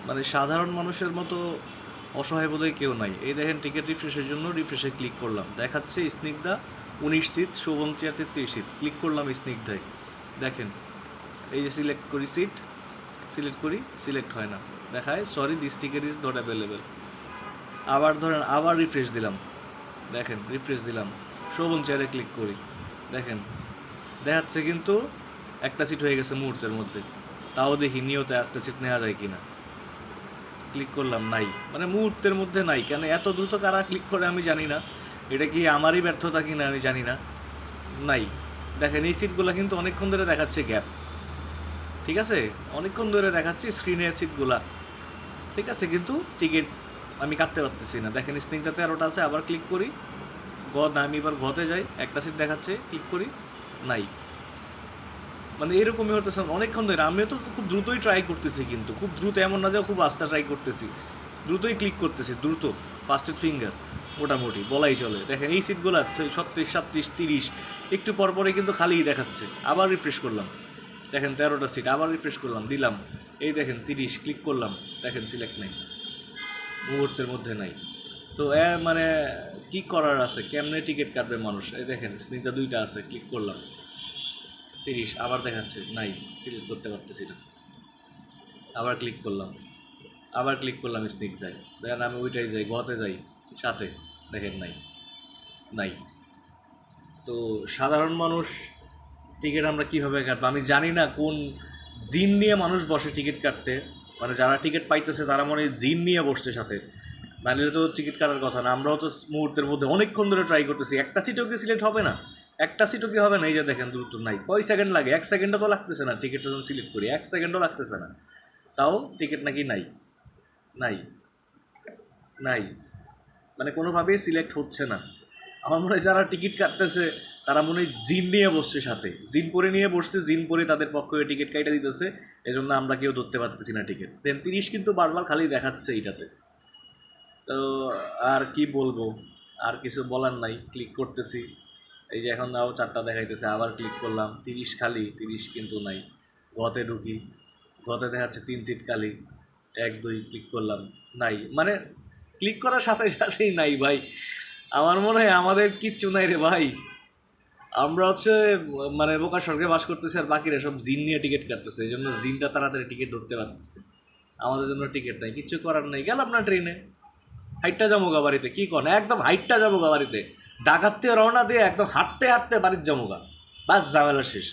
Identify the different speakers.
Speaker 1: মানে সাধারণ মানুষের মতো অসহায় বোধহয় কেউ নাই। এই দেখেন টিকিট রিফ্রেশের জন্য রিফ্রেশে ক্লিক করলাম, দেখাচ্ছে Snigdha 19 seat, Shubham chair 33 seat. Click করলাম স্নিগ্ধায়, দেখেন এই যে সিলেক্ট করি সিট, সিলেক্ট করি, সিলেক্ট হয় না, দেখায় sorry this ticket is not available. আবার ধরেন আবার রিফ্রেশ দিলাম, দেখেন রিফ্রেশ দিলাম, শোভন চেয়ারে ক্লিক করি, দেখেন দেখাচ্ছে কিন্তু একটা সিট হয়ে গেছে মুহূর্তের মধ্যে। তাও দেখি নিয়তে একটা সিট নেওয়া যায় কিনা, ক্লিক করলাম, নাই, মানে মুহূর্তের মধ্যে নাই। কেন এত দ্রুত কারা ক্লিক করে আমি জানি না, এটা কি আমারই ব্যর্থতা কিনা আমি জানি না, নাই। দেখেন এই সিটগুলো কিন্তু অনেকক্ষণ ধরে দেখাচ্ছে গ্যাপ, ঠিক আছে, অনেকক্ষণ ধরে দেখাচ্ছে স্ক্রিনের সিটগুলা, ঠিক আছে, কিন্তু টিকিট আমি কাটতে পারতেছি না। দেখেন স্নিগ্ধা 13টা আছে, আবার ক্লিক করি, আমি এবার ঘতে যাই, একটা সিট দেখাচ্ছে, ক্লিক করি, নাই। মানে এরকমই হতেছে অনেকক্ষণ ধরে। আমিও তো খুব দ্রুতই ট্রাই করতেছি, কিন্তু খুব দ্রুত, এমন না যে খুব আস্তে ট্রাই করতেছি, দ্রুতই ক্লিক করতেছি, দ্রুত ফাস্টেড ফিঙ্গার মোটামুটি বলাই চলে। দেখেন এই সিটগুলো 36, 37, 30 একটু পর পরে কিন্তু খালিই দেখাচ্ছে। আবার রিফ্রেশ করলাম, দেখেন 13টা সিট, আবার রিফ্রেশ করলাম, দিলাম, এই দেখেন 30, ক্লিক করলাম, দেখেন সিলেক্ট নাই, মুহূর্তের মধ্যে নাই। তো মানে কি করার আছে, কেমনে টিকিট কাটবে মানুষ? এই দেখেন স্নিগ্ধা 2টা আছে, ক্লিক করলাম, 30, আবার দেখাচ্ছে নাই, সিলেক্ট করতে পারতেছি না, আবার ক্লিক করলাম, আবার ক্লিক করলাম স্নিগ্ধায়, দেখেন আমি ওইটাই যাই, গতে যাই, সাথে দেখেন নাই, নাই। তো সাধারণ মানুষ টিকিট আমরা কীভাবে কাটবো আমি জানি না। কোন জিন নিয়ে মানুষ বসে টিকিট কাটতে, মানে যারা টিকিট পাইতেছে তারা মনে হয় জিন নিয়ে বসছে সাথে, নাহলে তো টিকিট কাটার কথা না। আমরাও তো মুহূর্তের মধ্যে অনেকক্ষণ ধরে ট্রাই করতেছি, একটা সিটও কি সিলেক্ট হবে না, একটা সিটও কি হবে না? এই যে দেখেন দ্রুত নাই, কয় সেকেন্ড লাগে, 1 সেকেন্ডও তো লাগতেছে না, টিকিটটা যখন সিলেক্ট করি 1 সেকেন্ডও লাগতেছে না, তাও টিকিট নাকি নাই, নাই, নাই, মানে কোনোভাবেই সিলেক্ট হচ্ছে না। আমার মনে হয় যারা টিকিট কাটতেছে তারা মনে হয় জিন নিয়ে বসছে সাথে, জিন পরে নিয়ে বসছে, জিন পরে তাদের পক্ষে টিকিট কাইটা দিতেছে, এই জন্য আমরা কেউ ধরতে পারতেছি না টিকিট। দেন 30 কিন্তু বারবার খালি দেখাচ্ছে এইটাতে। তো আর কি বলবো, আর কিছু বলার নাই, ক্লিক করতেছি, এই যে এখন তাও 4টা দেখাইতেছে, আবার ক্লিক করলাম, 30 খালি, 30 কিন্তু নাই। ঘতে ঢুকি, ঘতে দেখাচ্ছে 3 সিট খালি, 1, 2 ক্লিক করলাম, নাই, মানে ক্লিক করার সাথে সাথেই নাই ভাই। আমার মনে হয় আমাদের কিচ্ছু নাই রে ভাই, আমরা হচ্ছে মানে বোকা স্বর্গে বাস করতেছি, আর বাকিরা সব জিন নিয়ে টিকিট কাটতেছে, এই জন্য জিনটা তাড়াতাড়ি টিকিট ধরতে পারতেছে, আমাদের জন্য টিকিট নাই, কিচ্ছু করার নাই। গেলাম না ট্রেনে, হাইটটা যাবো গা বাড়িতে, কি কন, একদম হাইটটা যাবো গা বাড়িতে, ডাকাত থেকে রওনা দিয়ে একদম হাঁটতে হাঁটতে বাড়ির যাবো গা, বাস ঝামেলা শেষ।